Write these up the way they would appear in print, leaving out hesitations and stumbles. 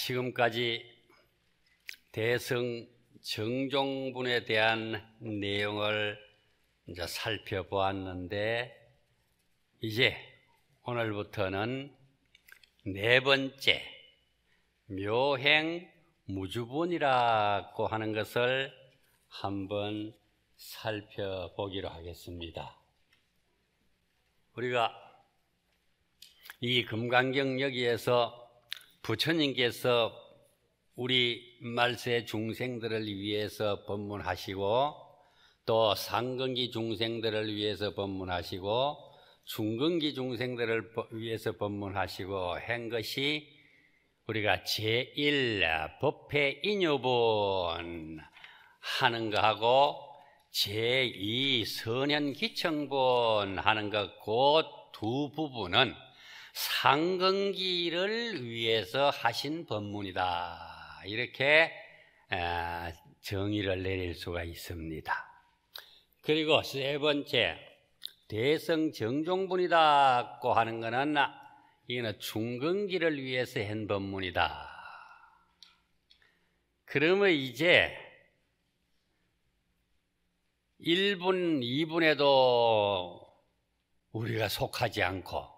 지금까지 대성 정종분에 대한 내용을 이제 살펴보았는데, 이제 오늘부터는 네 번째 묘행무주분이라고 하는 것을 한번 살펴보기로 하겠습니다. 우리가 이 금강경 여기에서 부처님께서 우리 말세 중생들을 위해서 법문하시고, 또 상근기 중생들을 위해서 법문하시고, 중근기 중생들을 위해서 법문하시고 한 것이 우리가 제1 법회인유분 하는 거하고 제2 선현기청분 하는 것, 그 두 부분은 상근기를 위해서 하신 법문이다, 이렇게 정의를 내릴 수가 있습니다. 그리고 세 번째 대성 정종분이다고 하는 것은 이거는 중근기를 위해서 한 법문이다. 그러면 이제 1분, 2분에도 우리가 속하지 않고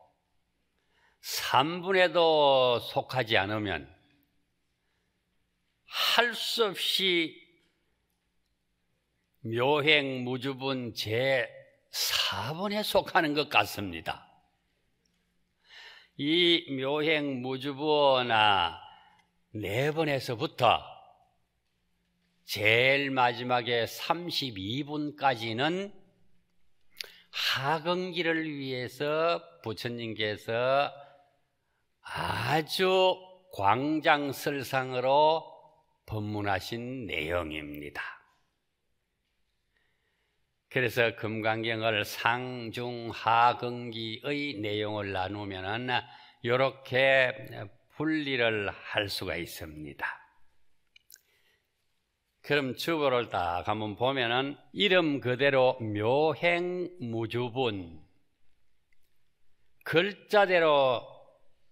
3분에도 속하지 않으면 할 수 없이 묘행무주분 제4번에 속하는 것 같습니다. 이 묘행무주분 4번에서부터 제일 마지막에 32분까지는 하근기를 위해서 부처님께서 아주 광장설상으로 법문하신 내용입니다. 그래서 금강경을 상중하근기의 내용을 나누면 이렇게 분리를 할 수가 있습니다. 그럼 주보를 딱 한번 보면은 이름 그대로 묘행무주분, 글자대로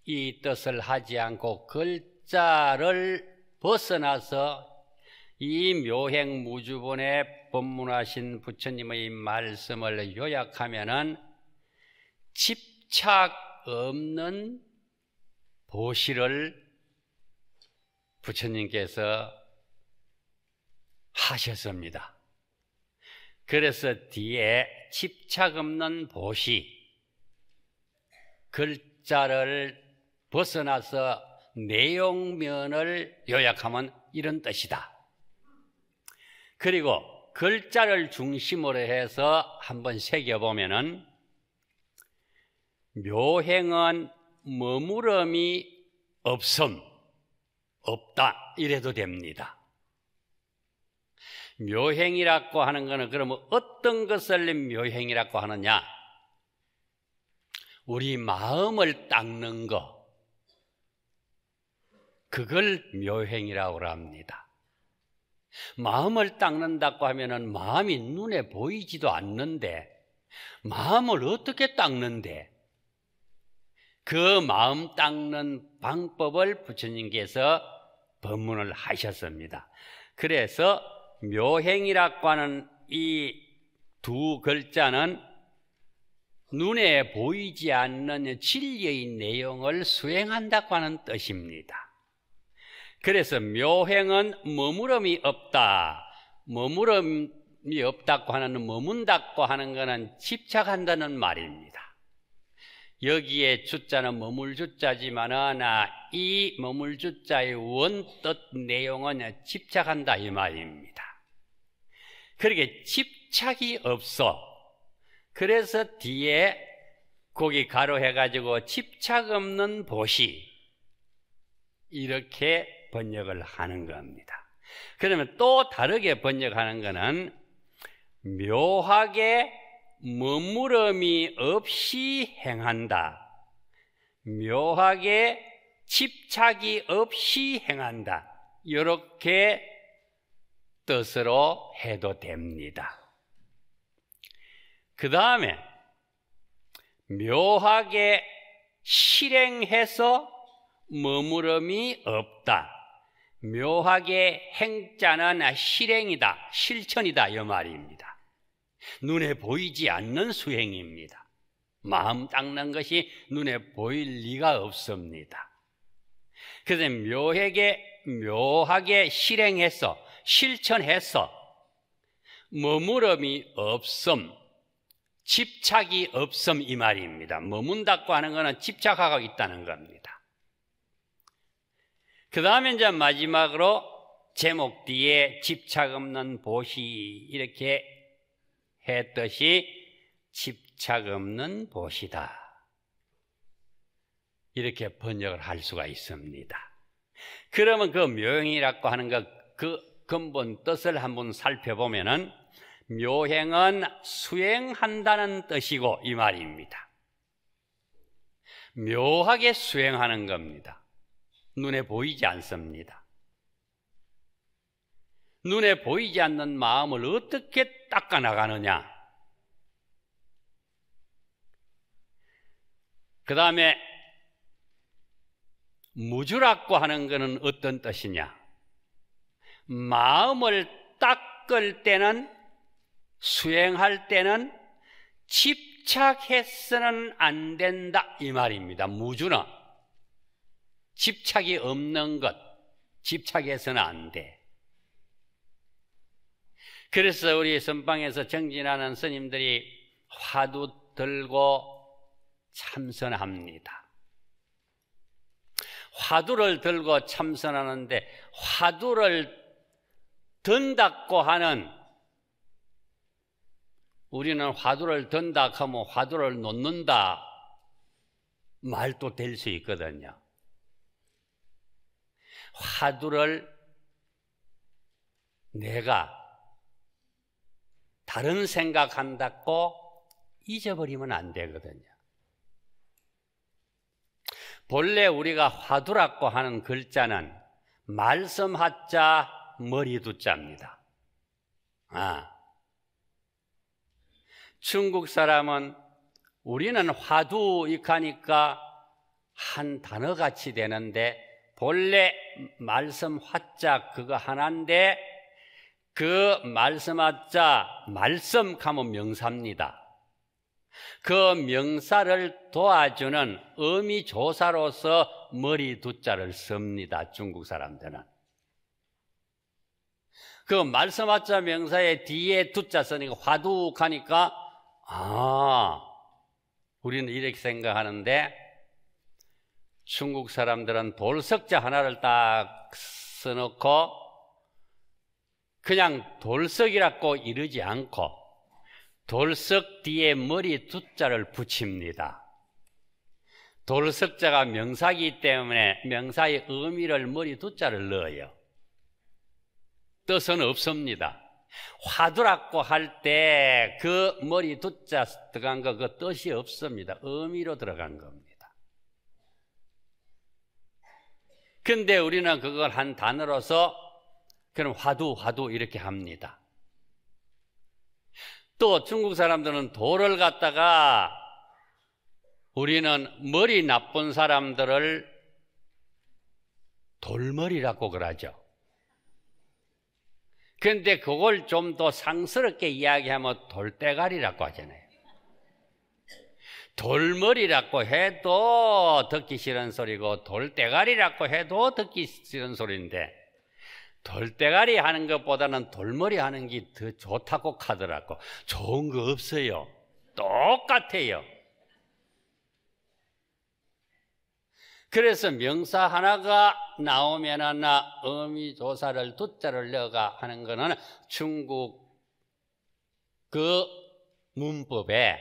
이 뜻을 하지 않고 글자를 벗어나서 이 묘행무주분에 법문하신 부처님의 말씀을 요약하면은 집착 없는 보시를 부처님께서 하셨습니다. 그래서 뒤에 집착 없는 보시, 글자를 벗어나서 내용면을 요약하면 이런 뜻이다. 그리고 글자를 중심으로 해서 한번 새겨보면은 묘행은 머무름이 없다, 이래도 됩니다. 묘행이라고 하는 것은 그러면 어떤 것을 묘행이라고 하느냐? 우리 마음을 닦는 것, 그걸 묘행이라고 합니다. 마음을 닦는다고 하면은 마음이 눈에 보이지도 않는데 마음을 어떻게 닦는데, 그 마음 닦는 방법을 부처님께서 법문을 하셨습니다. 그래서 묘행이라고 하는 이 두 글자는 눈에 보이지 않는 진리의 내용을 수행한다고 하는 뜻입니다. 그래서 묘행은 머무름이 없다. 머무름이 없다고 하는, 머문다고 하는 것은 집착한다는 말입니다. 여기에 주자는 머물주자지만은 이 머물주자의 원뜻 내용은 집착한다, 이 말입니다. 그렇게 집착이 없어. 그래서 뒤에 거기 가로해가지고 집착 없는 보시, 이렇게 번역을 하는 겁니다. 그러면 또 다르게 번역하는 것은 묘하게 머무름이 없이 행한다, 묘하게 집착이 없이 행한다, 이렇게 뜻으로 해도 됩니다. 그 다음에 묘하게 실행해서 머무름이 없다. 묘하게 행자는 실행이다, 실천이다 이 말입니다. 눈에 보이지 않는 수행입니다. 마음 닦는 것이 눈에 보일 리가 없습니다. 그래서 묘하게 실행해서 실천해서 머무름이 없음, 집착이 없음 이 말입니다. 머문다고 하는 것은 집착하고 있다는 겁니다. 그 다음에 이제 마지막으로 제목 뒤에 집착 없는 보시 이렇게 했듯이 집착 없는 보시다. 이렇게 번역을 할 수가 있습니다. 그러면 그 묘행이라고 하는 그 근본 뜻을 한번 살펴보면은 묘행은 수행한다는 뜻이고 이 말입니다. 묘하게 수행하는 겁니다. 눈에 보이지 않습니다. 눈에 보이지 않는 마음을 어떻게 닦아나가느냐? 그 다음에 무주라고 하는 것은 어떤 뜻이냐? 마음을 닦을 때는, 수행할 때는 집착해서는 안 된다 이 말입니다. 무주는 집착이 없는 것, 집착해서는 안 돼. 그래서 우리 선방에서 정진하는 스님들이 화두 들고 참선합니다. 화두를 들고 참선하는데 화두를 든다고 하는, 우리는 화두를 든다 하면 화두를 놓는다 말도 될 수 있거든요. 화두를 내가 다른 생각한다고 잊어버리면 안 되거든요. 본래 우리가 화두라고 하는 글자는 말씀 하자 머리 두자입니다. 중국 사람은 우리는 화두 이카니까 한 단어같이 되는데 본래 말씀 화자 그거 하나인데 그 말씀 하자 말씀 하면 명사입니다. 그 명사를 도와주는 의미조사로서 머리 두자를 씁니다. 중국 사람들은. 그 말씀 하자 명사의 뒤에 두자 쓰니까 화두하니까 우리는 이렇게 생각하는데 중국 사람들은 돌석자 하나를 딱 써놓고 그냥 돌석이라고 이르지 않고 돌석 뒤에 머리 두자를 붙입니다. 돌석자가 명사이기 때문에 명사의 의미를 머리 두자를 넣어요. 뜻은 없습니다. 화두라고 할 때 그 머리 두자 들어간 거 그 뜻이 없습니다. 의미로 들어간 겁니다. 근데 우리는 그걸 한 단어로서 그럼 화두 이렇게 합니다. 또 중국 사람들은 돌을 갖다가 우리는 머리 나쁜 사람들을 돌머리라고 그러죠. 그런데 그걸 좀 더 상스럽게 이야기하면 돌대가리라고 하잖아요. 돌머리라고 해도 듣기 싫은 소리고 돌대가리라고 해도 듣기 싫은 소리인데 돌대가리 하는 것보다는 돌머리 하는 게 더 좋다고 하더라고. 좋은 거 없어요. 똑같아요. 그래서 명사 하나가 나오면은 의미조사를 두자를 넣어가 하는 거는 중국 그 문법에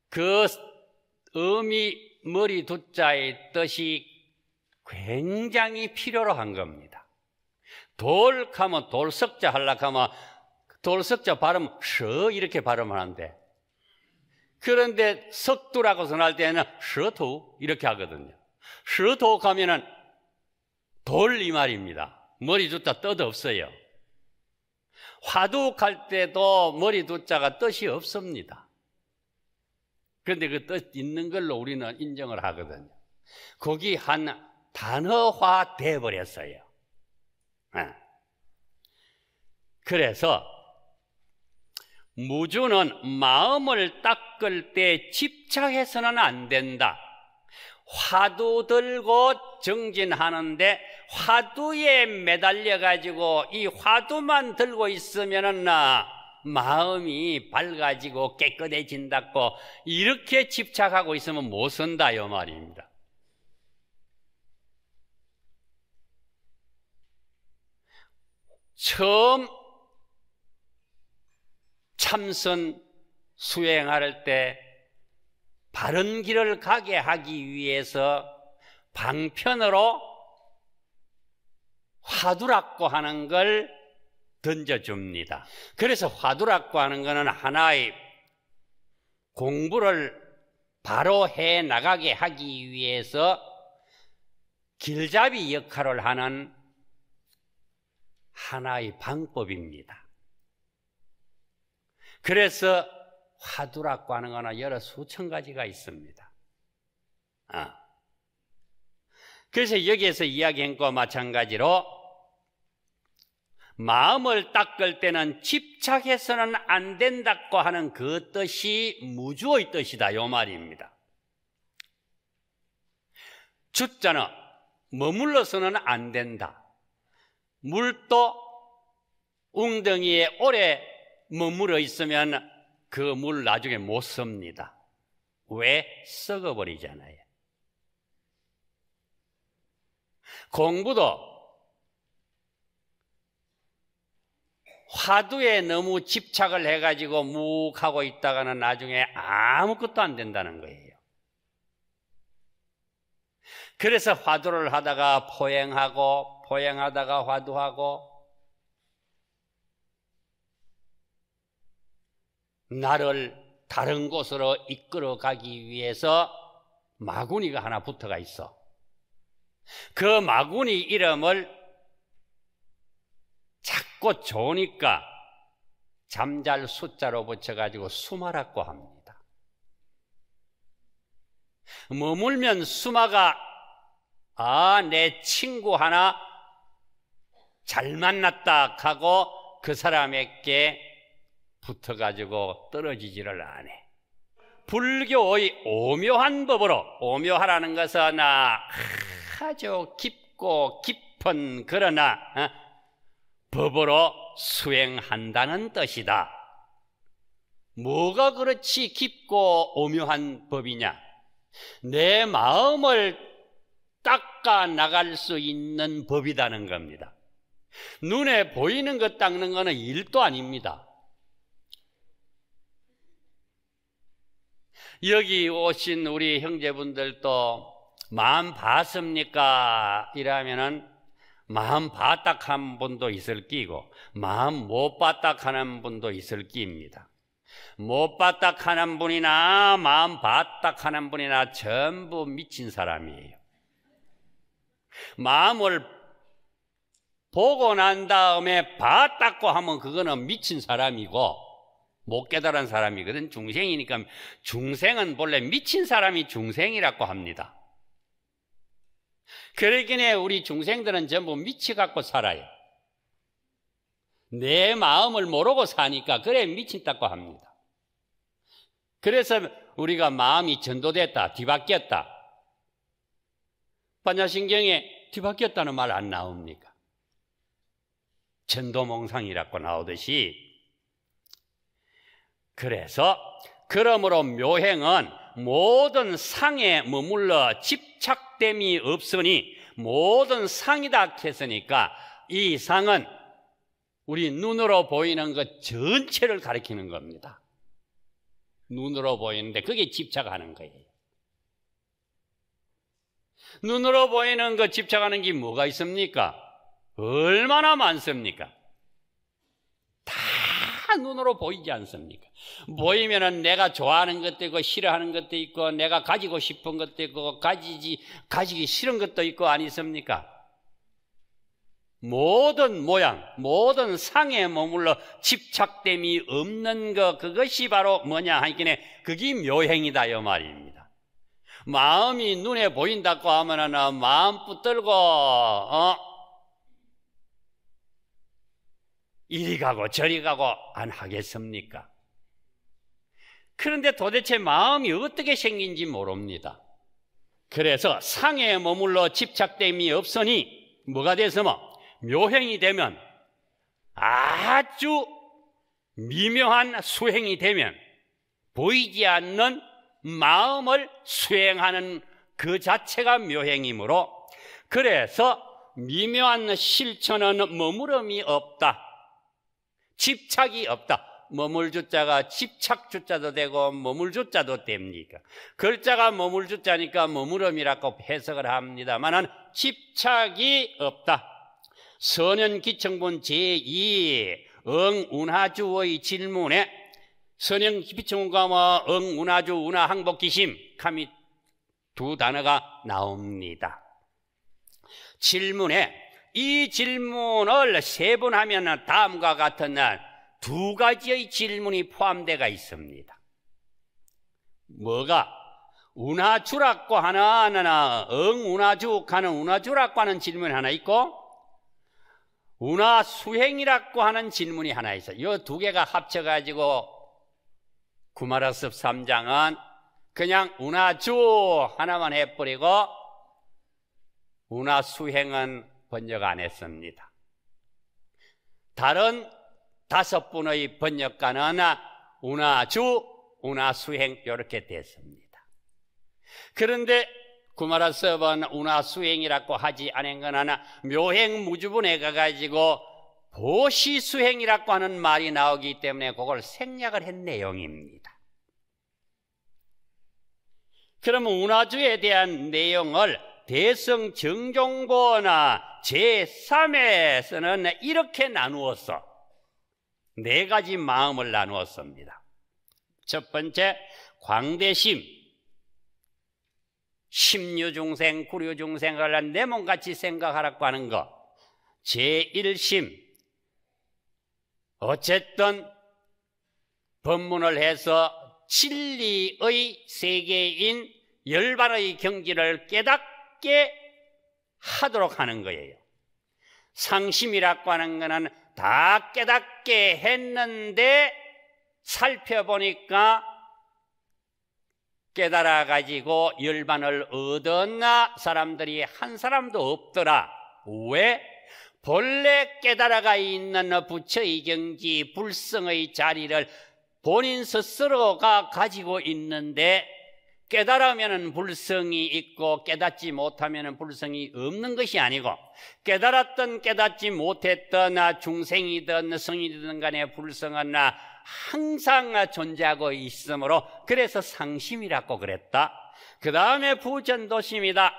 그 의미 머리 두자의 뜻이 굉장히 필요로 한 겁니다. 돌 하면 돌석자 하려고 하면 돌석자 발음 서 이렇게 발음하는데 그런데 석두라고 전할 때는 서두 이렇게 하거든요. 서두 하면은 돌 이 말입니다. 머리 두자 뜻 없어요. 화두할 때도 머리 두자가 뜻이 없습니다. 그런데 그 뜻 있는 걸로 우리는 인정을 하거든요. 거기 한 단어화 돼버렸어요. 그래서 무주는 마음을 닦을 때 집착해서는 안 된다. 화두 들고 정진하는데 화두에 매달려 가지고 이 화두만 들고 있으면은 마음이 밝아지고 깨끗해진다고 이렇게 집착하고 있으면 못 쓴다 이 말입니다. 처음 참선 수행할 때 바른 길을 가게 하기 위해서 방편으로 화두라고 하는 걸 던져줍니다. 그래서 화두라고 하는 것은 하나의 공부를 바로 해 나가게 하기 위해서 길잡이 역할을 하는 하나의 방법입니다. 그래서 화두라고 하는 거는 여러 수천 가지가 있습니다. 그래서 여기에서 이야기한 것과 마찬가지로 마음을 닦을 때는 집착해서는 안 된다고 하는 그 뜻이 무주의 뜻이다 요 말입니다. 주자는 머물러서는 안 된다. 물도 웅덩이에 오래 머물러 있으면 그 물 나중에 못 씁니다. 왜? 썩어버리잖아요. 공부도 화두에 너무 집착을 해가지고 묵 하고 있다가는 나중에 아무것도 안 된다는 거예요. 그래서 화두를 하다가 포행하고 포행하다가 화두하고 나를 다른 곳으로 이끌어 가기 위해서 마구니가 하나 붙어가 있어. 그 마구니 이름을 자꾸 좋으니까 잠잘 숫자로 붙여가지고 수마라고 합니다. 머물면 수마가 내 친구 하나 잘 만났다 하고 그 사람에게 붙어가지고 떨어지지를 않아. 불교의 오묘한 법으로, 오묘하라는 것은 아주 깊고 깊은 그러나 법으로 수행한다는 뜻이다. 뭐가 그렇지 깊고 오묘한 법이냐? 내 마음을 닦아 나갈 수 있는 법이라는 겁니다. 눈에 보이는 것 닦는 것은 일도 아닙니다. 여기 오신 우리 형제분들도 마음 봤습니까? 이러면은 마음 봤다 하는 분도 있을 끼고 마음 못 봤다 하는 분도 있을 끼입니다. 못 봤다 하는 분이나 마음 봤다 하는 분이나 전부 미친 사람이에요. 마음을 보고 난 다음에 봤다고 하면 그거는 미친 사람이고 못 깨달은 사람이거든. 중생이니까. 중생은 본래 미친 사람이 중생이라고 합니다. 그러기에 우리 중생들은 전부 미쳐갖고 살아요. 내 마음을 모르고 사니까 그래 미친다고 합니다. 그래서 우리가 마음이 전도됐다, 뒤바뀌었다. 반야신경에 뒤바뀌었다는 말 안 나옵니까? 전도몽상이라고 나오듯이. 그래서 그러므로 묘행은 모든 상에 머물러 집착됨이 없으니 모든 상이다 했으니까 이 상은 우리 눈으로 보이는 것 전체를 가리키는 겁니다. 눈으로 보이는데 그게 집착하는 거예요. 눈으로 보이는 것 집착하는 게 뭐가 있습니까? 얼마나 많습니까? 다 눈으로 보이지 않습니까? 보이면은 내가 좋아하는 것도 있고 싫어하는 것도 있고 내가 가지고 싶은 것도 있고 가지기 싫은 것도 있고 아니습니까? 모든 모양, 모든 상에 머물러 집착됨이 없는 것, 그것이 바로 뭐냐 하기에 그게 묘행이다 이 말입니다. 마음이 눈에 보인다고 하면은 마음 붙들고 이리 가고 저리 가고 안 하겠습니까? 그런데 도대체 마음이 어떻게 생긴지 모릅니다. 그래서 상에 머물러 집착됨이 없으니 뭐가 돼서 묘행이 되면 아주 미묘한 수행이 되면 보이지 않는 마음을 수행하는 그 자체가 묘행이므로, 그래서 미묘한 실천은 머무름이 없다, 집착이 없다. 머물 주자가 집착 주자도 되고 머물 주자도 됩니까? 글자가 머물 주자니까 머무름이라고 해석을 합니다만은 집착이 없다. 선현기청본 제2 응운하주의 질문에 선현기청본과 응운하주 운하항복기심 감히 두 단어가 나옵니다. 질문에 이 질문을 세 번 하면 다음과 같은 두 가지의 질문이 포함되어 있습니다. 뭐가? 운하주라고 하나, 응운하주 하는 운하주라고 하는 질문이 하나 있고, 운하수행이라고 하는 질문이 하나 있어요. 이 두 개가 합쳐가지고 구마라섭 3장은 그냥 운하주 하나만 해버리고 운하수행은 번역 안 했습니다. 다른 5분의 번역가는 운하주, 운하수행 이렇게 됐습니다. 그런데 구마라섭은 운하수행이라고 하지 않은 건 하나, 묘행무주분에 가가지고 보시수행이라고 하는 말이 나오기 때문에 그걸 생략을 한 내용입니다. 그러면 운하주에 대한 내용을 대성정종보나 제3에서는 이렇게 나누었어. 네 가지 마음을 나누었습니다. 첫 번째, 광대심, 심류중생, 구류중생을 내 몸같이 생각하라고 하는 것. 제1심, 어쨌든 법문을 해서 진리의 세계인 열반의 경지를 깨닫게 하도록 하는 거예요. 상심이라고 하는 것은 다 깨닫게 했는데 살펴보니까 깨달아가지고 열반을 얻은 사람들이 한 사람도 없더라. 왜? 본래 깨달아가 있는 부처의 경지, 불성의 자리를 본인 스스로가 가지고 있는데, 깨달으면 불성이 있고 깨닫지 못하면 불성이 없는 것이 아니고, 깨달았든 깨닫지 못했든 중생이든 성이든 간에 불성은 항상 존재하고 있으므로, 그래서 상심이라고 그랬다. 그 다음에 부전도심이다.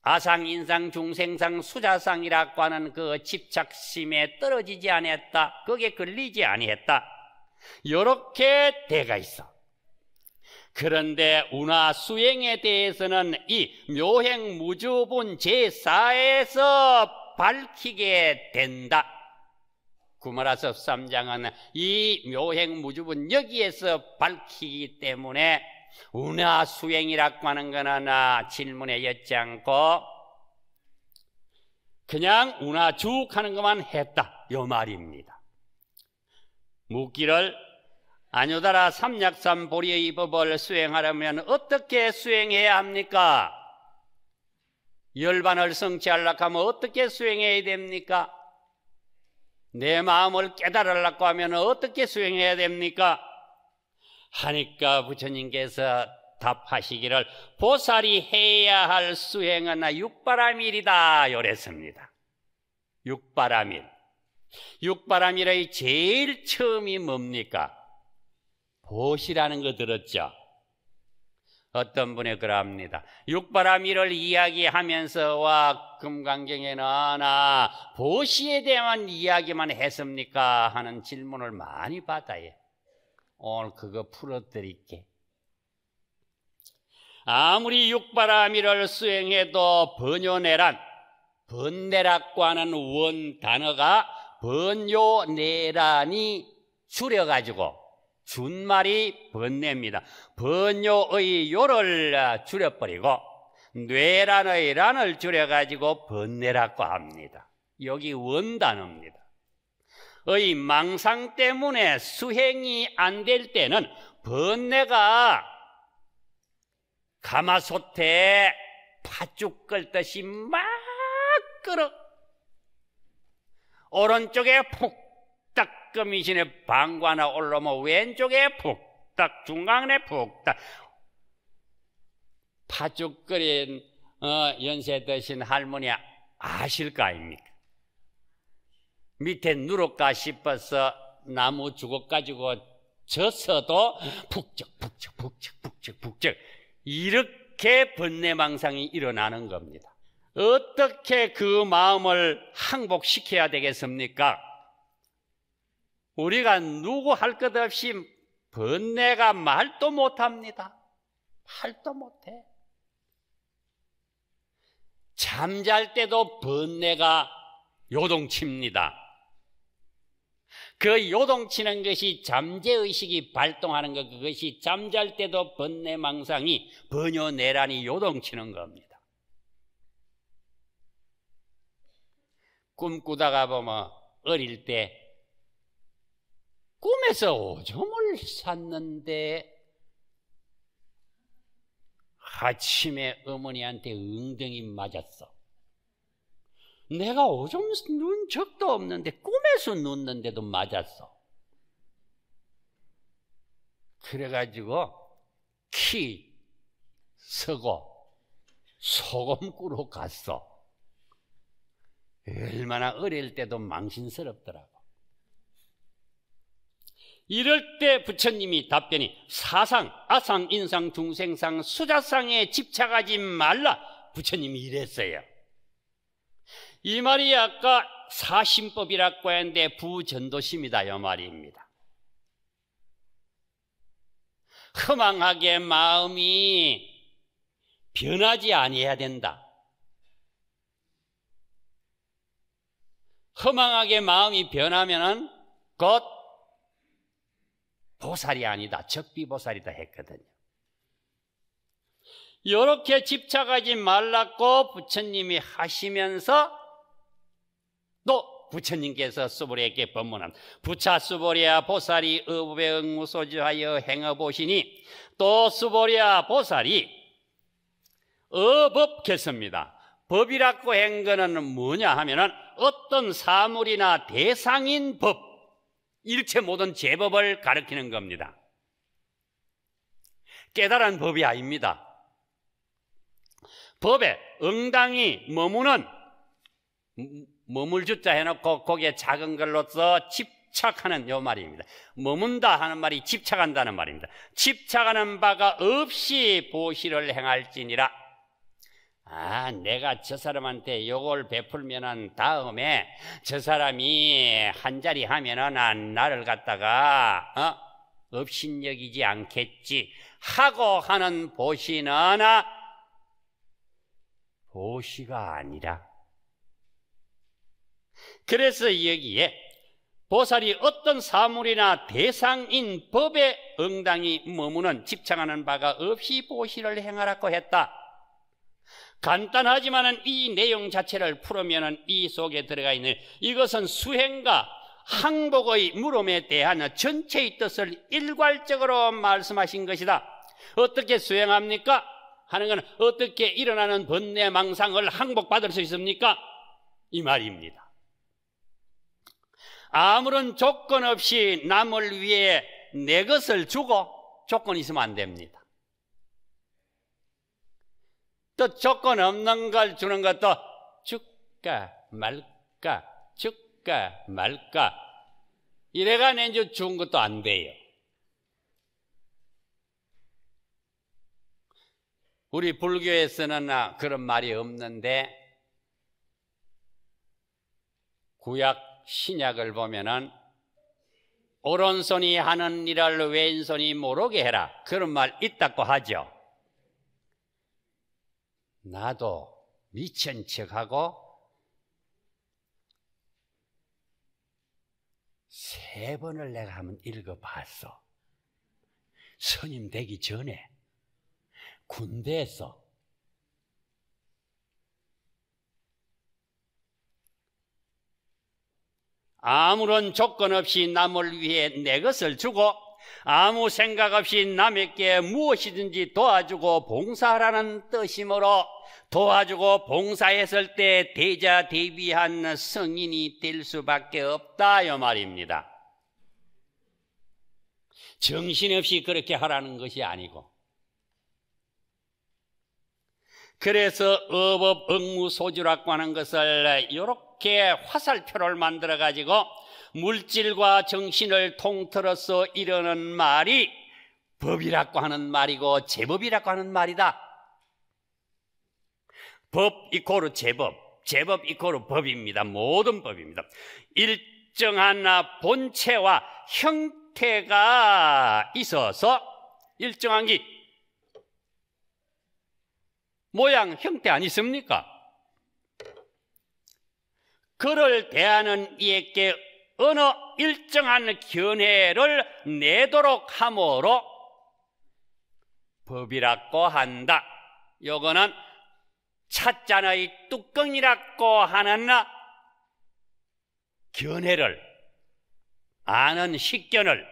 아상, 인상, 중생상, 수자상이라고 하는 그 집착심에 떨어지지 아니했다, 거기에 걸리지 아니했다, 이렇게 돼가 있어. 그런데 운하수행에 대해서는 이 묘행무주분 제4에서 밝히게 된다. 구마라섭 3장은 이 묘행무주분 여기에서 밝히기 때문에 운하수행이라고 하는 거는 질문에 였지 않고 그냥 운하죽 하는 것만 했다, 요 말입니다. 묻기를 아뇨다라 삼약삼 보리의 법을 수행하려면 어떻게 수행해야 합니까? 열반을 성취하려고 하면 어떻게 수행해야 됩니까? 내 마음을 깨달으려고 하면 어떻게 수행해야 됩니까? 하니까 부처님께서 답하시기를 보살이 해야 할 수행은 육바라밀이다 요랬습니다. 육바라밀. 육바라밀의 제일 처음이 뭡니까? 보시라는 거 들었죠? 어떤 분이 그럽니다. 육바라밀을 이야기하면서와 금강경에는 보시에 대한 이야기만 했습니까? 하는 질문을 많이 받아요. 오늘 그거 풀어드릴게. 아무리 육바라밀을 수행해도 번뇌란 번뇌라고 하는 원 단어가 번요내란이 줄여가지고 준말이 번뇌입니다. 번요의 요를 줄여버리고 뇌란의 란을 줄여가지고 번뇌라고 합니다. 여기 원단어입니다. 의 망상 때문에 수행이 안 될 때는 번뇌가 가마솥에 팥죽 끓듯이 막 끓어. 오른쪽에 푹딱 거미신에 방관아 올라오면 왼쪽에 푹딱, 중간에 푹딱. 팥죽 끓인 연세 드신 할머니 아실 거 아닙니까? 밑에 누를까 싶어서 나무 주걱 가지고 져서도 북적 이렇게 번뇌망상이 일어나는 겁니다. 어떻게 그 마음을 항복시켜야 되겠습니까? 우리가 누구 할 것 없이 번뇌가 말도 못합니다. 말도 못해. 잠잘 때도 번뇌가 요동칩니다. 그 요동치는 것이 잠재의식이 발동하는 것, 그것이 잠잘 때도 번뇌망상이 번요내란이 요동치는 겁니다. 꿈꾸다가 보면 어릴 때 꿈에서 오줌을 쌌는데 아침에 어머니한테 엉덩이 맞았어. 내가 오줌 누운 적도 없는데 꿈에서 눕는데도 맞았어. 그래가지고 키 서고 소금 꾸러 갔어. 얼마나 어릴 때도 망신스럽더라고. 이럴 때 부처님이 답변이 사상, 아상, 인상, 중생상, 수자상에 집착하지 말라. 부처님이 이랬어요. 이 말이 아까 사심법이라고 했는데 부전도심이다 이 말입니다. 허망하게 마음이 변하지 아니해야 된다. 허망하게 마음이 변하면은 곧 보살이 아니다, 적비보살이다 했거든요. 이렇게 집착하지 말라고 부처님이 하시면서 또 부처님께서 수보리에게 법문한 부차 수보리야 보살이 의법에 응무소지하여 행어보시니 또 수보리야 보살이 어법겠습니다. 법이라고 한 거는 뭐냐 하면은 어떤 사물이나 대상인 법, 일체 모든 제법을 가리키는 겁니다. 깨달은 법이 아닙니다. 법에 응당히 머물주자 해놓고 거기에 작은 걸로써 집착하는 요 말입니다. 머문다 하는 말이 집착한다는 말입니다. 집착하는 바가 없이 보시를 행할지니라. 내가 저 사람한테 요걸 베풀면은 다음에 저 사람이 한 자리 하면은 나를 갖다가 업신여기지 않겠지 하고 하는 보시는 보시가 아니라, 그래서 여기에 보살이 어떤 사물이나 대상인 법에 응당히 머무는 집착하는 바가 없이 보시를 행하라고 했다. 간단하지만은 이 내용 자체를 풀으면은 이 속에 들어가 있는 이것은 수행과 항복의 물음에 대한 전체의 뜻을 일괄적으로 말씀하신 것이다. 어떻게 수행합니까? 하는 것은 어떻게 일어나는 번뇌 망상을 항복받을 수 있습니까? 이 말입니다. 아무런 조건 없이 남을 위해 내 것을 주고 조건이 있으면 안 됩니다. 또 조건 없는 걸 주는 것도 줄까 말까 줄까 말까 이래가 내주 준 것도 안 돼요. 우리 불교에서는 그런 말이 없는데 구약 신약을 보면은 오른손이 하는 일을 왼손이 모르게 해라 그런 말 있다고 하죠. 나도 미친 척하고 3번을 내가 한번 읽어봤어. 스님 되기 전에 군대에서 아무런 조건 없이 남을 위해 내 것을 주고 아무 생각 없이 남에게 무엇이든지 도와주고 봉사하라는 뜻이므로 도와주고 봉사했을 때 대자대비한 성인이 될 수밖에 없다 이 말입니다. 정신없이 그렇게 하라는 것이 아니고, 그래서 어법 응무소주라고 하는 것을 이렇게 화살표를 만들어 가지고 물질과 정신을 통틀어서 이르는 말이 법이라고 하는 말이고 제법이라고 하는 말이다. 법 이코르 제법, 제법 이코르 법입니다. 모든 법입니다. 일정한 본체와 형태가 있어서 일정한 게 모양, 형태 아니습니까? 그를 대하는 이에게 어느 일정한 견해를 내도록 함으로 법이라고 한다. 요거는 찻잔의 뚜껑이라고 하는 견해를 아는 식견을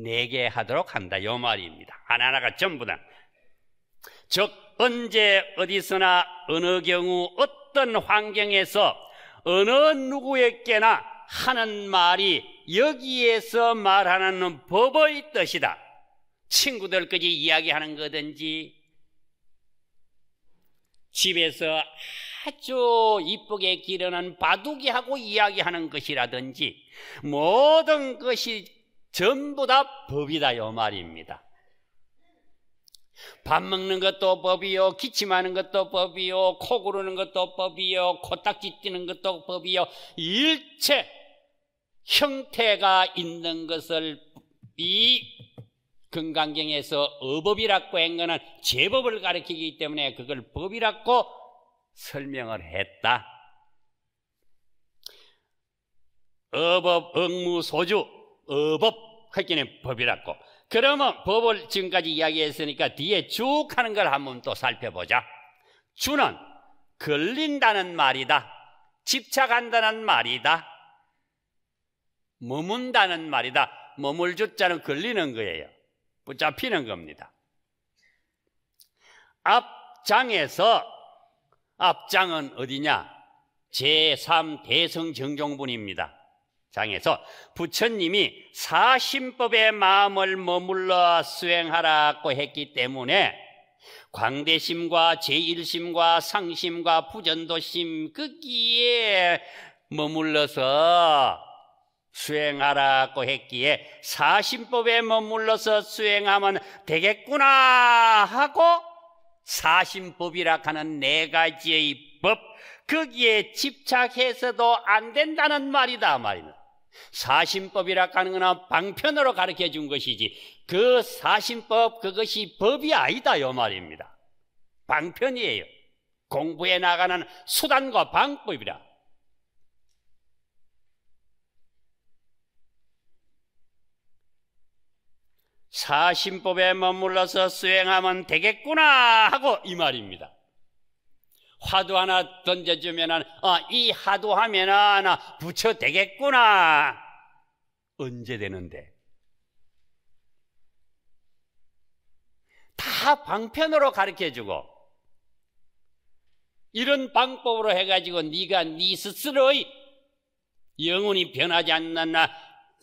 내게 하도록 한다 요 말입니다. 하나하나가 전부 다. 즉 언제 어디서나 어느 경우 어떤 환경에서 어느 누구에게나 하는 말이 여기에서 말하는 법의 뜻이다. 친구들끼리 이야기하는 거든지 집에서 아주 이쁘게 기르는 바둑이하고 이야기하는 것이라든지 모든 것이 전부 다 법이다 요 말입니다. 밥 먹는 것도 법이요, 기침하는 것도 법이요, 코 고르는 것도 법이요, 코딱지 찌는 것도 법이요. 일체 형태가 있는 것을 이 금강경에서 어법이라고 한 것은 제법을 가리키기 때문에 그걸 법이라고 설명을 했다. 어법, 응무소주, 어법 했기는 법이라고. 그러면 법을 지금까지 이야기했으니까 뒤에 쭉 하는 걸 한번 또 살펴보자. 주는 걸린다는 말이다. 집착한다는 말이다. 머문다는 말이다. 머물 주자는 걸리는 거예요. 붙잡히는 겁니다. 앞장에서, 앞장은 어디냐? 제3대성정종분입니다. 장에서 부처님이 사심법의 마음을 머물러 수행하라고 했기 때문에 광대심과 제1심과 상심과 부전도심 거기에 머물러서 수행하라고 했기에 사심법에 머물러서 수행하면 되겠구나 하고 사심법이라 하는 4가지의 법 거기에 집착해서도 안 된다는 말이다 말이다. 사심법이라 하는 것은 방편으로 가르쳐 준 것이지 그 사심법 그것이 법이 아니다 요 말입니다. 방편이에요. 공부해 나가는 수단과 방법이라. 사심법에 머물러서 수행하면 되겠구나 하고 이 말입니다. 화두 하나 던져주면은 이 화두 하면은 부처 되겠구나. 언제 되는데? 다 방편으로 가르쳐주고 이런 방법으로 해가지고 네가 네 스스로의 영혼이 변하지 않는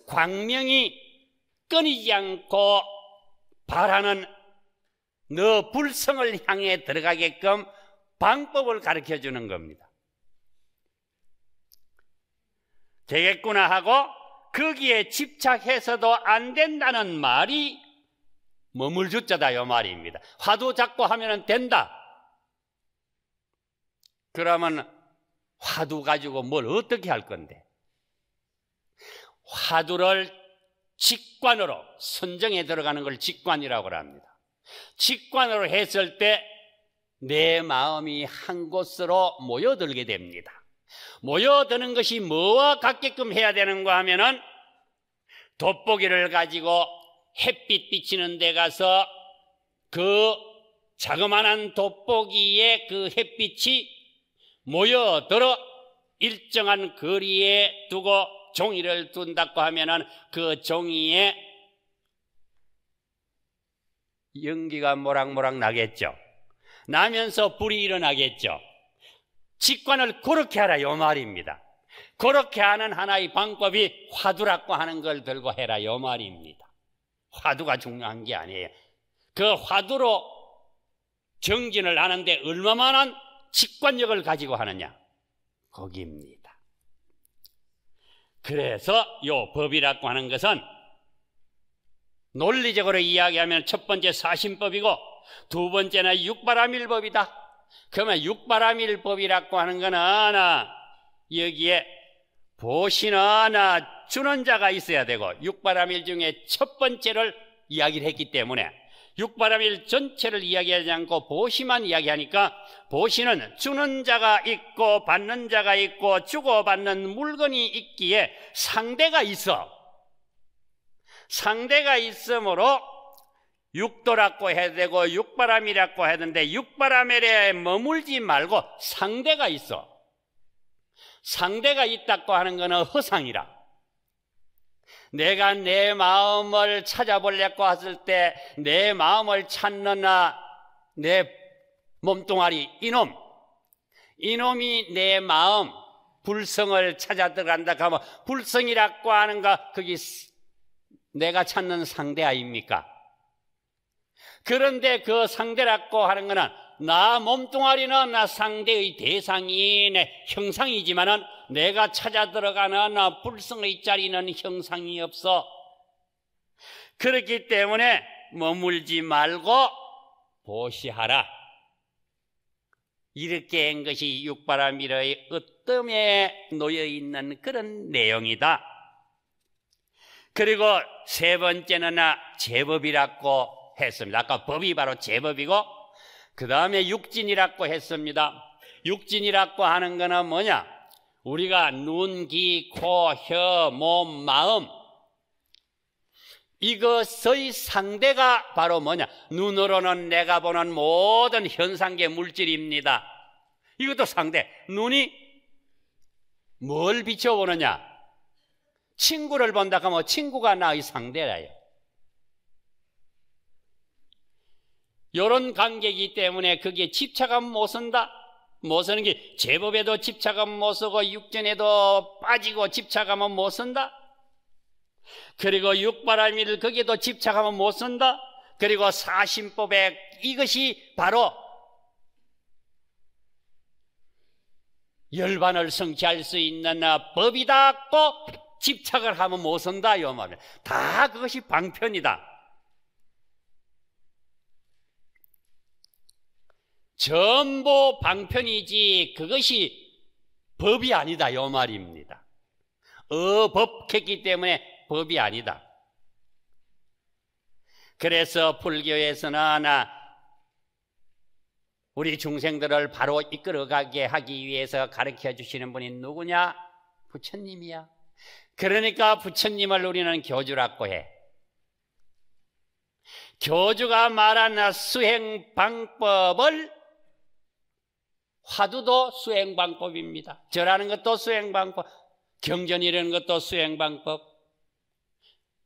광명이 끊이지 않고 바라는 너 불성을 향해 들어가게끔 방법을 가르쳐 주는 겁니다. 되겠구나 하고 거기에 집착해서도 안 된다는 말이 머물주자다 요 말입니다. 화두 잡고 하면 된다. 그러면 화두 가지고 뭘 어떻게 할 건데? 화두를 직관으로 선정에 들어가는 걸 직관이라고 합니다. 직관으로 했을 때 내 마음이 한 곳으로 모여들게 됩니다. 모여드는 것이 뭐와 같게끔 해야 되는가 하면은 돋보기를 가지고 햇빛 비치는 데 가서 그 자그마한 돋보기에 그 햇빛이 모여들어 일정한 거리에 두고 종이를 둔다고 하면은 그 종이에 연기가 모락모락 나겠죠. 나면서 불이 일어나겠죠. 직관을 그렇게 하라 요 말입니다. 그렇게 하는 하나의 방법이 화두라고 하는 걸 들고 해라 요 말입니다. 화두가 중요한 게 아니에요. 그 화두로 정진을 하는데 얼마만한 직관력을 가지고 하느냐, 거기입니다. 그래서 요 법이라고 하는 것은 논리적으로 이야기하면 첫 번째 사심법이고 두 번째는 육바라밀법이다. 그러면 육바라밀법이라고 하는 거는 여기에 보시는 주는 자가 있어야 되고, 육바라밀 중에 첫 번째를 이야기를 했기 때문에 육바라밀 전체를 이야기하지 않고 보시만 이야기하니까, 보시는 주는 자가 있고 받는 자가 있고 주고받는 물건이 있기에 상대가 있어. 상대가 있으므로 육도라고 해야 되고 육바라밀이라고 해야 되는데, 육바라밀에 머물지 말고 상대가 있어. 상대가 있다고 하는 것은 허상이라. 내가 내 마음을 찾아보려고 했을 때 내 마음을 찾는 내 몸뚱아리, 이놈이 내 마음 불성을 찾아 들어간다 하면 불성이라고 하는 거, 거기 내가 찾는 상대 아닙니까? 그런데 그 상대라고 하는 것은 나 몸뚱아리는 나 상대의 대상이 내 형상이지만은 내가 찾아 들어가는 불성의 자리는 형상이 없어. 그렇기 때문에 머물지 말고 보시하라. 이렇게 한 것이 육바라밀의 어뜸에 놓여 있는 그런 내용이다. 그리고 세 번째는 제법이라고 했습니다. 아까 법이 바로 제법이고, 그 다음에 육진이라고 했습니다. 육진이라고 하는 거는 뭐냐? 우리가 눈, 귀, 코, 혀, 몸, 마음, 이것의 상대가 바로 뭐냐? 눈으로는 내가 보는 모든 현상계 물질입니다. 이것도 상대. 눈이 뭘 비춰보느냐? 친구를 본다 하면 친구가 나의 상대라요. 이런 관계이기 때문에 거기에 집착은 못 쓴다. 못 쓰는 게 제법에도 집착은 못 쓰고 육전에도 빠지고 집착하면 못 쓴다. 그리고 육바라밀 거기에도 집착하면 못 쓴다. 그리고 사심법에 이것이 바로 열반을 성취할 수 있는 법이다고 집착을 하면 못 쓴다. 이 말이야. 다 그것이 방편이다. 전부 방편이지 그것이 법이 아니다. 이 말입니다. 어법했기 때문에 법이 아니다. 그래서 불교에서는 우리 중생들을 바로 이끌어가게 하기 위해서 가르쳐 주시는 분이 누구냐? 부처님이야. 그러니까 부처님을 우리는 교주라고 해. 교주가 말한 수행 방법을, 화두도 수행 방법입니다. 절하는 것도 수행 방법, 경전이라는 것도 수행 방법,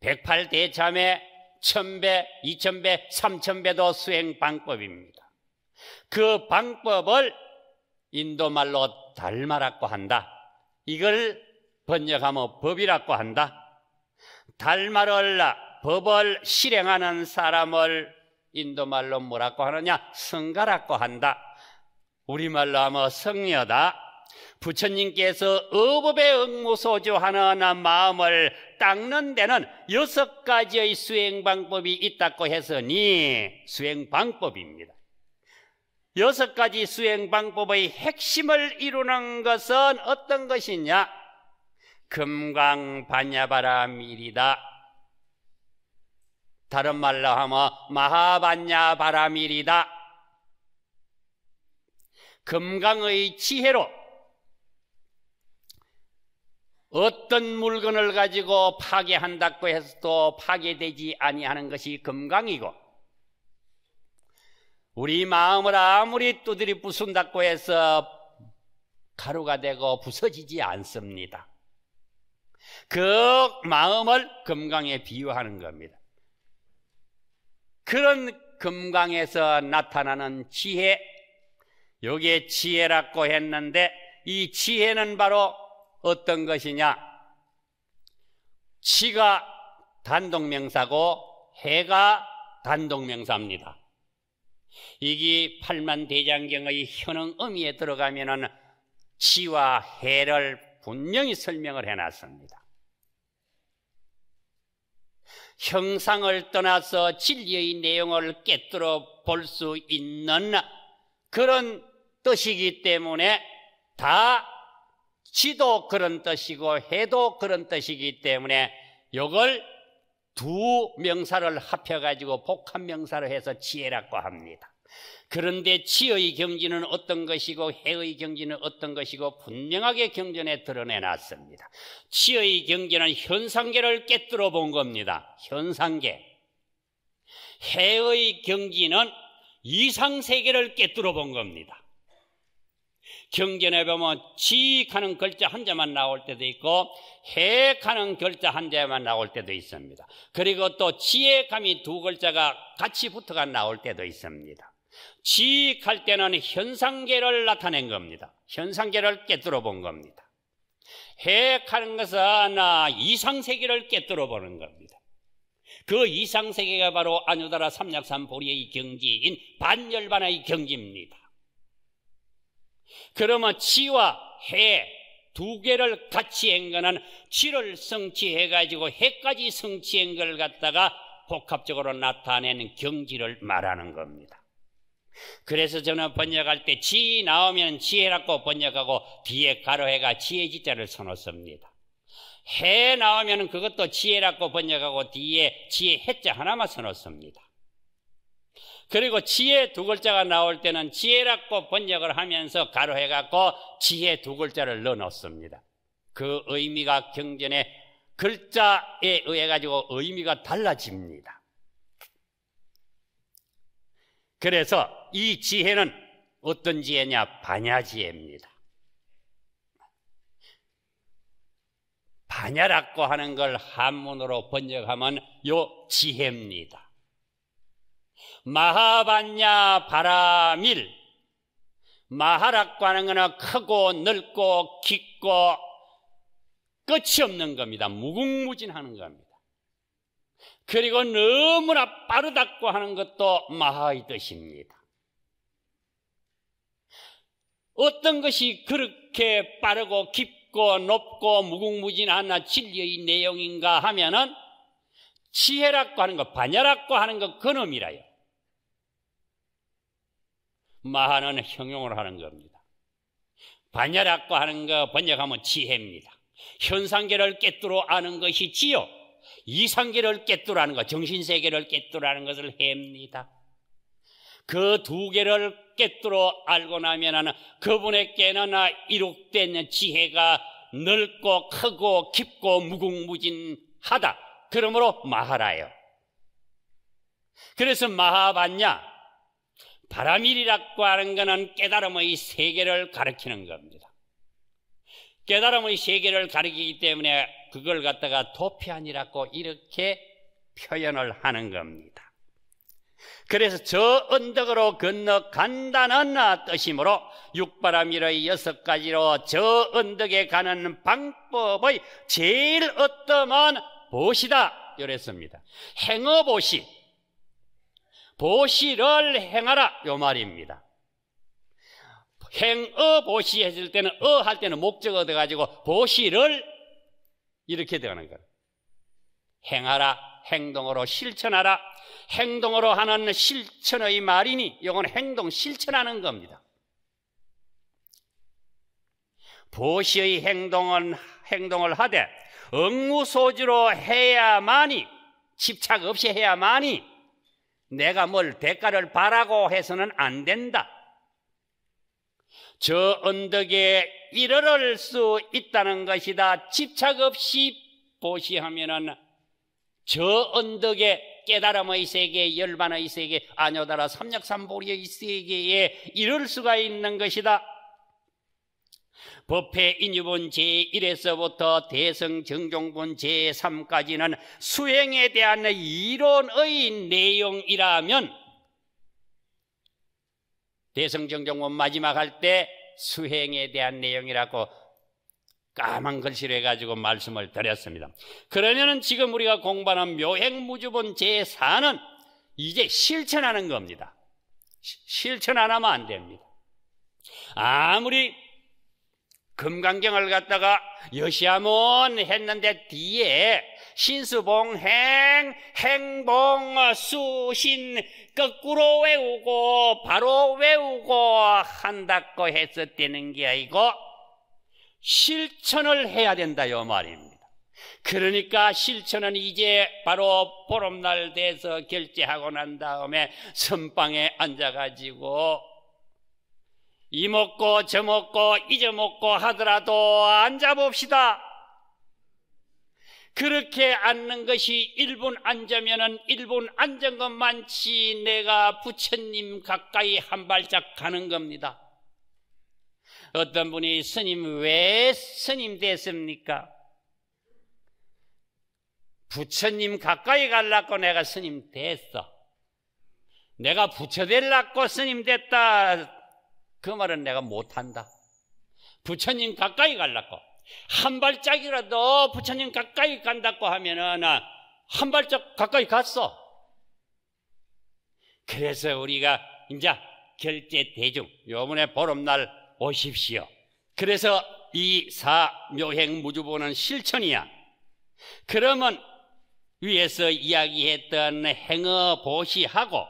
108대참에 1000배, 2000배, 3000배도 수행 방법입니다. 그 방법을 인도말로 달마라고 한다. 이걸 번역하면 법이라고 한다. 달마를, 법을 실행하는 사람을 인도말로 뭐라고 하느냐? 성가라고 한다. 우리말로 하면 성녀다. 부처님께서 어법에 응무소주하는 마음을 닦는 데는 6가지의 수행 방법이 있다고 했으니 수행 방법입니다. 6가지 수행 방법의 핵심을 이루는 것은 어떤 것이냐? 금강반야바라밀이다. 다른 말로 하면 마하반야바라밀이다. 금강의 지혜로 어떤 물건을 가지고 파괴한다고 해서도 파괴되지 아니하는 것이 금강이고, 우리 마음을 아무리 두드리 부순다고 해서 가루가 되고 부서지지 않습니다. 그 마음을 금강에 비유하는 겁니다. 그런 금강에서 나타나는 지혜, 여기에 지혜라고 했는데, 이 지혜는 바로 어떤 것이냐? 치가 단독명사고 해가 단독명사입니다. 이게 팔만대장경의 현응 의미에 들어가면은 치와 해를 분명히 설명을 해놨습니다. 형상을 떠나서 진리의 내용을 깨뜨려 볼 수 있는 그런 뜻이기 때문에 다 지도 그런 뜻이고 해도 그런 뜻이기 때문에 이걸 두 명사를 합해가지고 복합명사로 해서 지혜라고 합니다. 그런데 치의 경지는 어떤 것이고 해의 경지는 어떤 것이고 분명하게 경전에 드러내놨습니다. 치의 경지는 현상계를 깨뜨려 본 겁니다. 현상계. 해의 경지는 이상세계를 깨뜨려 본 겁니다. 경전에 보면 지하는 글자 한 자만 나올 때도 있고 해하는 글자 한 자만 나올 때도 있습니다. 그리고 또 지혜감이 두 글자가 같이 붙어가 나올 때도 있습니다. 지익할 때는 현상계를 나타낸 겁니다. 현상계를 깨뜨려 본 겁니다. 해하는 것은 이상세계를 깨뜨려 보는 겁니다. 그 이상세계가 바로 아뉴다라 삼약삼보리의 경지인 반열반의 경지입니다. 그러면 지와 해 두 개를 같이 한 거는 지를 성취해가지고 해까지 성취한 걸 갖다가 복합적으로 나타내는 경지를 말하는 겁니다. 그래서 저는 번역할 때 지 나오면 지혜라고 번역하고 뒤에 가로해가 지혜 지자를 써놓습니다. 해 나오면 그것도 지혜라고 번역하고 뒤에 지혜 해자 하나만 써놓습니다. 그리고 지혜 두 글자가 나올 때는 지혜라고 번역을 하면서 가로해갖고 지혜 두 글자를 넣어놓습니다. 그 의미가 경전의 글자에 의해 가지고 의미가 달라집니다. 그래서 이 지혜는 어떤 지혜냐? 반야지혜입니다. 반야라고 하는 걸 한문으로 번역하면 요 지혜입니다. 마하반야 바라밀, 마하라고 하는 것은 크고 넓고 깊고 끝이 없는 겁니다. 무궁무진하는 겁니다. 그리고 너무나 빠르다고 하는 것도 마하의 뜻입니다. 어떤 것이 그렇게 빠르고 깊고 높고 무궁무진한 진리의 내용인가 하면은 지혜라고 하는 것, 반야라고 하는 것 그놈이라요. 마하는 형용을 하는 겁니다. 반야라고 하는 거 번역하면 지혜입니다. 현상계를 깨뜨려 아는 것이 지요, 이상계를 깨뜨려 아는 것, 정신세계를 깨뜨려 아는 것을 해입니다. 그 두 개를 깨뜨려 알고 나면 그분에게는 이룩된 지혜가 넓고 크고 깊고 무궁무진하다. 그러므로 마하라요. 그래서 마하반야, 바라밀이라고 하는 것은 깨달음의 세계를 가리키는 겁니다. 깨달음의 세계를 가리키기 때문에 그걸 갖다가 도피안이라고 이렇게 표현을 하는 겁니다. 그래서 저 언덕으로 건너간다는 뜻이므로 육바라밀의 6가지로 저 언덕에 가는 방법의 제일 어떠한 보시다 이랬습니다. 행어보시, 보시를 행하라 요 말입니다. 행어보시 했을 때는 할 때는 목적어 돼가지고 보시를 이렇게 되는 거예요. 행하라, 행동으로 실천하라. 행동으로 하는 실천의 말이니 이건 행동 실천하는 겁니다. 보시의 행동을 하되 응무소지로 해야만이, 집착 없이 해야만이, 내가 뭘 대가를 바라고 해서는 안 된다. 저 언덕에 이르를 수 있다는 것이다. 집착 없이 보시하면은 저 언덕에 깨달음의 세계, 열반의 세계, 아뇨다라 삼력삼보리의 세계에 이를 수가 있는 것이다. 법회 인유본 제1에서부터 대성정종본 제3까지는 수행에 대한 이론의 내용이라면 대성정종본 마지막 할 때 수행에 대한 내용이라고 까만 글씨로 해가지고 말씀을 드렸습니다. 그러면은 지금 우리가 공부하는 묘행무주본 제4는 이제 실천하는 겁니다. 실천 안 하면 안 됩니다. 아무리 금강경을 갖다가 여시하면 했는데 뒤에 신수봉행, 행봉, 수신 거꾸로 외우고 바로 외우고 한다고 해서 되는 게 아니고 실천을 해야 된다 이 말입니다. 그러니까 실천은 이제 바로 보름날 돼서 결제하고 난 다음에 선방에 앉아가지고 이 먹고 저 먹고 잊어먹고 하더라도 앉아봅시다. 그렇게 앉는 것이 1분 앉으면은 1분 앉은 것만치 내가 부처님 가까이 한 발짝 가는 겁니다. 어떤 분이 스님 왜 스님 됐습니까? 부처님 가까이 가려고 내가 스님 됐어. 내가 부처 되려고 스님 됐다. 그 말은 내가 못한다. 부처님 가까이 가려고 한 발짝이라도 부처님 가까이 간다고 하면은 한 발짝 가까이 갔어. 그래서 우리가 이제 결제 대중 요번에 보름날 오십시오. 그래서 이 사묘행무주보는 실천이야. 그러면 위에서 이야기했던 행어보시하고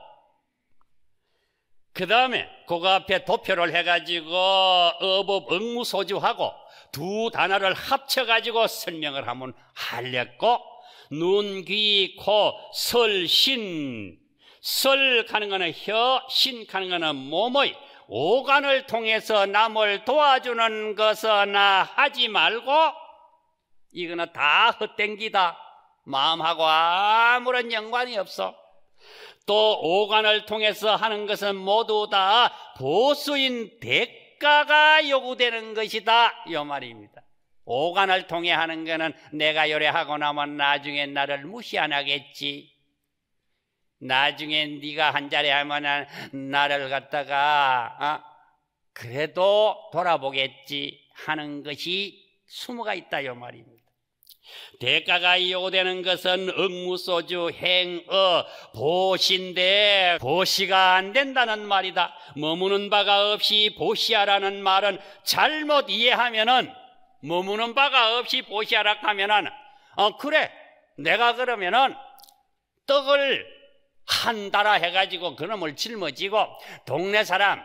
그 다음에 그거 앞에 도표를 해가지고 어법 응무소주하고 두 단어를 합쳐가지고 설명을 하면 할렸고 눈, 귀, 코, 설, 신. 설 가는 거는 혀, 신 가는 거는 몸의 오간을 통해서 남을 도와주는 것은 하지 말고 이거는 다 헛땡기다. 마음하고 아무런 연관이 없어. 또 오간을 통해서 하는 것은 모두 다 보수인 대가가 요구되는 것이다 이 말입니다. 오간을 통해 하는 것은 내가 요래하고 나면 나중에 나를 무시 안 하겠지. 나중에 네가 한 자리 하면 나를 갖다가 그래도 돌아보겠지 하는 것이 수모가 있다 이 말입니다. 대가가 요구되는 것은 응무소주, 행어, 보시인데 보시가 안 된다는 말이다. 머무는 바가 없이 보시하라는 말은 잘못 이해하면은 머무는 바가 없이 보시하라 하면은 그래 내가 그러면은 떡을 한 달아 해가지고 그놈을 짊어지고 동네 사람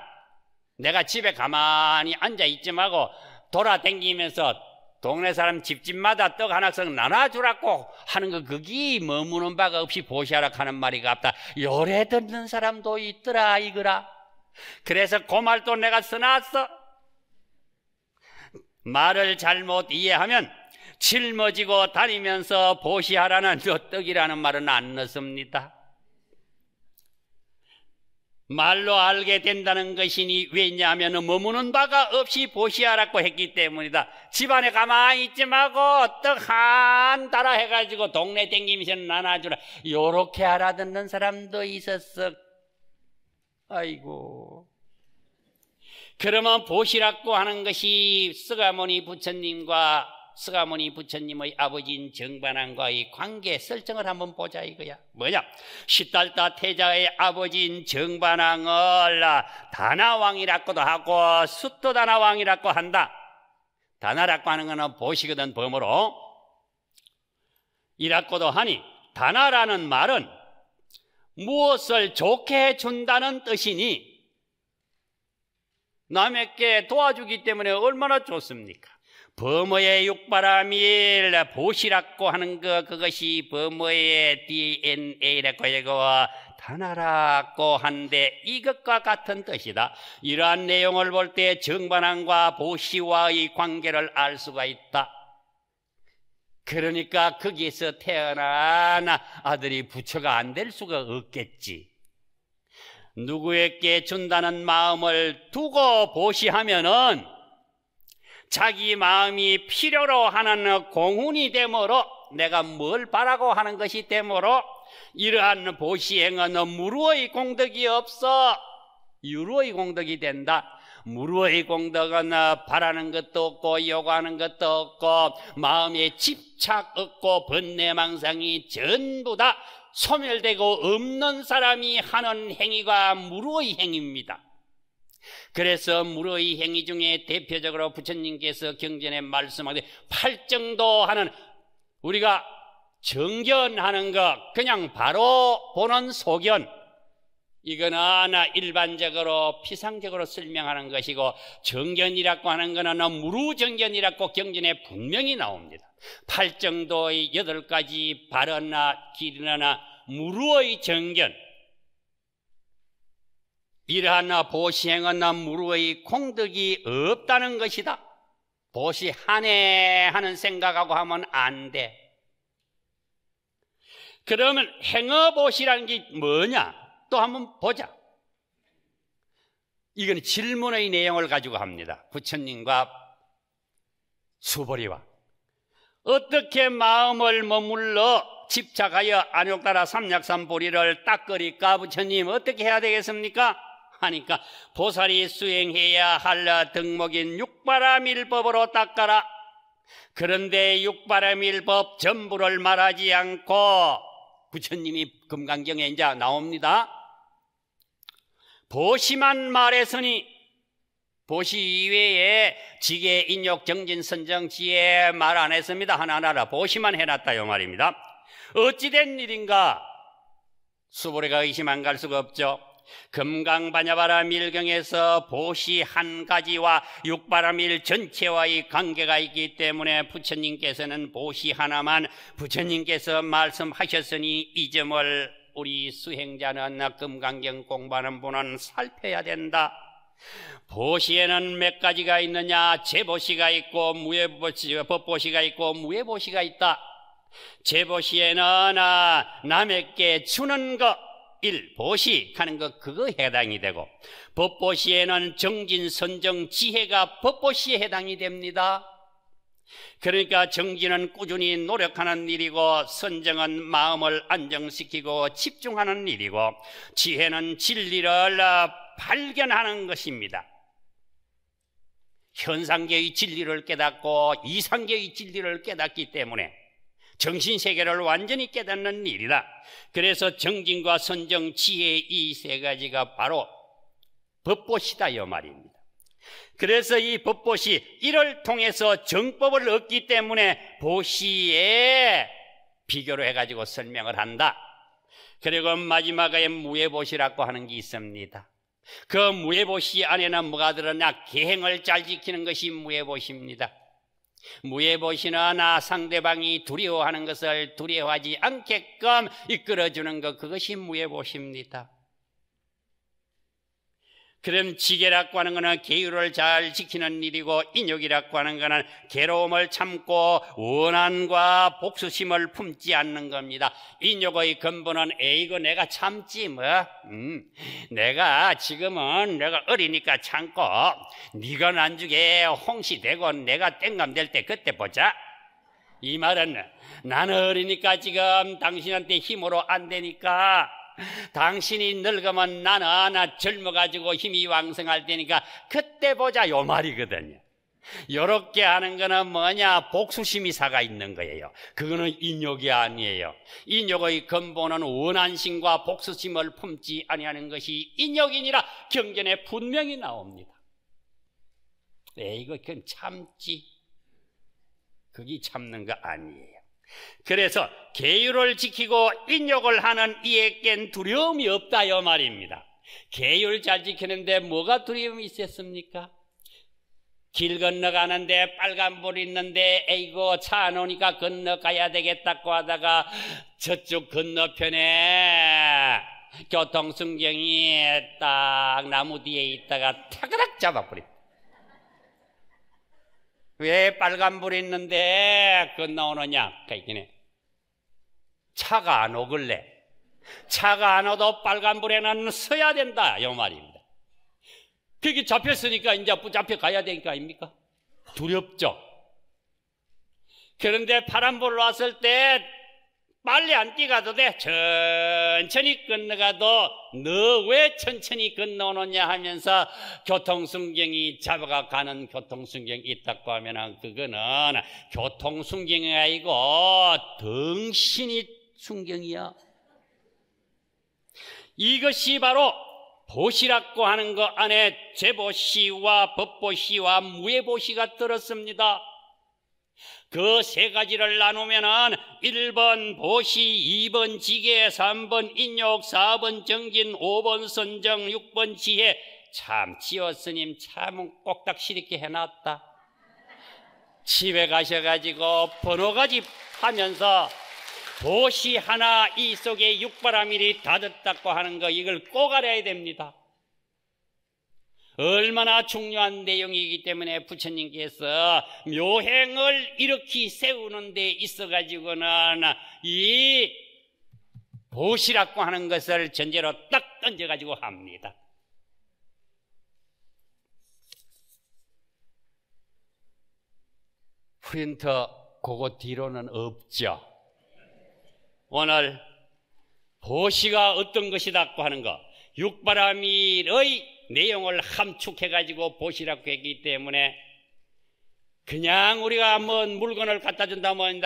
내가 집에 가만히 앉아있지 말고 돌아다니면서 동네 사람 집집마다 떡 하나씩 나눠주라고 하는 거 그게 머무는 바가 없이 보시하라 하는 말이 같다. 요래 듣는 사람도 있더라 이거라. 그래서 그 말도 내가 써놨어. 말을 잘못 이해하면 짊어지고 다니면서 보시하라는 떡이라는 말은 안 넣습니다. 말로 알게 된다는 것이니 왜냐하면 머무는 바가 없이 보시하라고 했기 때문이다. 집안에 가만히 있지 말고 떡 한 달아 해가지고 동네 댕기면서 나눠주라. 요렇게 알아듣는 사람도 있었어. 아이고. 그러면 보시라고 하는 것이 스가모니 부처님의 아버지인 정반왕과의 관계 설정을 한번 보자 이거야. 뭐냐? 시달타 태자의 아버지인 정반왕을 다나왕이라고도 하고 수토다나왕이라고 한다. 다나라고 하는 것은 보시거든 범어로. 이라고도 하니 다나라는 말은 무엇을 좋게 해준다는 뜻이니 남에게 도와주기 때문에 얼마나 좋습니까? 범어의 육바라밀 보시라고 하는 그것이 범어의 DNA라고 하고 단하라고 한데 이것과 같은 뜻이다. 이러한 내용을 볼 때 정반항과 보시와의 관계를 알 수가 있다. 그러니까 거기에서 태어난 아들이 부처가 안 될 수가 없겠지. 누구에게 준다는 마음을 두고 보시하면은 자기 마음이 필요로 하는 공훈이 되므로 내가 뭘 바라고 하는 것이 되므로 이러한 보시행은 무루의 공덕이 없어 유루의 공덕이 된다. 무루의 공덕은 바라는 것도 없고 요구하는 것도 없고 마음에 집착 없고 번뇌망상이 전부 다 소멸되고 없는 사람이 하는 행위가 무루의 행위입니다. 그래서 무루의 행위 중에 대표적으로 부처님께서 경전에 말씀하되 팔정도 하는 우리가 정견하는 것 그냥 바로 보는 소견 이거는 일반적으로 피상적으로 설명하는 것이고 정견이라고 하는 것은 무루정견이라고 경전에 분명히 나옵니다. 팔정도의 8가지 발언이나 길이나 무루의 정견 이러한 보시행은 무루의 공덕이 없다는 것이다. 보시하네 하는 생각하고 하면 안 돼. 그러면 행어보시라는 게 뭐냐? 또 한번 보자. 이건 질문의 내용을 가지고 합니다. 부처님과 수보리와 어떻게 마음을 머물러 집착하여 안욕따라 삼약삼보리를 닦으리까? 부처님 어떻게 해야 되겠습니까? 하니까 보살이 수행해야 할 덕목인 육바라밀법으로 닦아라. 그런데 육바라밀법 전부를 말하지 않고 부처님이 금강경에 이제 나옵니다. 보시만 말했으니 보시 이외에 지계, 인욕, 정진, 선정, 지혜 말 안 했습니다. 하나하나 보시만 해놨다 이 말입니다. 어찌된 일인가? 수보리가 의심 안 갈 수가 없죠. 금강바냐바라 밀경에서 보시 한 가지와 육바라밀 전체와의 관계가 있기 때문에 부처님께서는 보시 하나만 부처님께서 말씀하셨으니 이 점을 우리 수행자는 금강경 공부하는 분은 살펴야 된다. 보시에는 몇 가지가 있느냐? 제보시가 있고 법보시가 있고 무예보시가 있다. 제보시에는 남에게 주는 것 보시 하는 것 그거 해당이 되고 법보시에는 정진, 선정, 지혜가 법보시에 해당이 됩니다. 그러니까 정진은 꾸준히 노력하는 일이고 선정은 마음을 안정시키고 집중하는 일이고 지혜는 진리를 발견하는 것입니다. 현상계의 진리를 깨닫고 이상계의 진리를 깨닫기 때문에 정신세계를 완전히 깨닫는 일이다. 그래서 정진과 선정, 지혜 이 세 가지가 바로 법보시다 이 말입니다. 그래서 이 법보시 이를 통해서 정법을 얻기 때문에 보시에 비교로 해가지고 설명을 한다. 그리고 마지막에 무예보시라고 하는 게 있습니다. 그 무예보시 안에는 뭐가 들었냐? 계행을 잘 지키는 것이 무예보시입니다. 무예보시는 상대방이 두려워하는 것을 두려워하지 않게끔 이끌어주는 것 그것이 무예보시입니다. 그럼 지계라고 하는 것은 계율을 잘 지키는 일이고 인욕이라고 하는 것은 괴로움을 참고 원한과 복수심을 품지 않는 겁니다. 인욕의 근본은 이거 내가 참지 뭐 내가 지금은 내가 어리니까 참고 네가 나중에 홍시되고 내가 땡감될 때 그때 보자. 이 말은 나는 어리니까 지금 당신한테 힘으로 안 되니까 당신이 늙으면 나는 젊어가지고 힘이 왕성할 테니까 그때 보자 요 말이거든요. 요렇게 하는 거는 뭐냐? 복수심이 사가 있는 거예요. 그거는 인욕이 아니에요. 인욕의 근본은 원한심과 복수심을 품지 아니하는 것이 인욕이니라 경전에 분명히 나옵니다. 이거 그건 참지 그게 참는 거 아니에요. 그래서 계율을 지키고 인욕을 하는 이에겐 두려움이 없다 이 말입니다. 계율 잘 지키는데 뭐가 두려움이 있었습니까? 길 건너가는데 빨간불 있는데 에이고 차 안 오니까 건너가야 되겠다고 하다가 저쪽 건너편에 교통순경이 딱 나무 뒤에 있다가 타그닥 잡아버립니다. 왜 빨간불 있는데 건너오느냐? 그러니까 차가 안 오길래 차가 안 오도 빨간불에는 서야 된다 이 말입니다. 그게 잡혔으니까 이제 붙잡혀 가야 되니까 아닙니까? 두렵죠. 그런데 파란불 왔을 때 빨리 안 뛰가도 돼. 천천히 건너가도 너 왜 천천히 건너오느냐 하면서 교통순경이 잡아가 가는 교통순경이 있다고 하면 그거는 교통순경이 아니고 덩신이 순경이야. 이것이 바로 보시라고 하는 것 안에 죄보시와 법보시와 무예보시가 들었습니다. 그 세 가지를 나누면은 1번 보시, 2번 지계, 3번 인욕, 4번 정진, 5번 선정, 6번 지혜. 참 지어스님 참 꼭딱 이렇게 해놨다. 집에 가셔가지고 번호가지 하면서 보시 하나 이 속에 육바라밀이 닫았다고 하는 거 이걸 꼭 알아야 됩니다. 얼마나 중요한 내용이기 때문에 부처님께서 묘행을 이렇게 세우는 데 있어가지고는 이 보시라고 하는 것을 전제로 딱 던져가지고 합니다. 프린터 그거 뒤로는 없죠. 오늘 보시가 어떤 것이다고 하는 거 육바라밀의 내용을 함축해가지고 보시라고 했기 때문에 그냥 우리가 뭐 물건을 갖다 준다면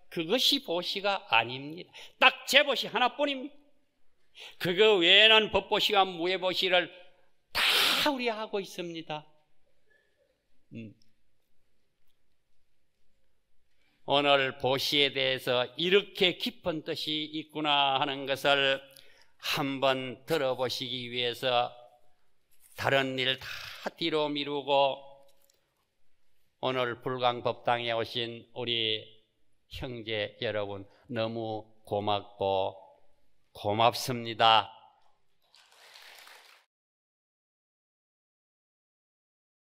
그것이 보시가 아닙니다. 딱 제보시 하나뿐입니다. 그거 외에는 법보시와 무예보시를 다 우리 하고 있습니다. 오늘 보시에 대해서 이렇게 깊은 뜻이 있구나 하는 것을 한번 들어보시기 위해서 다른 일 다 뒤로 미루고 오늘 불광법당에 오신 우리 형제 여러분 너무 고맙고 고맙습니다.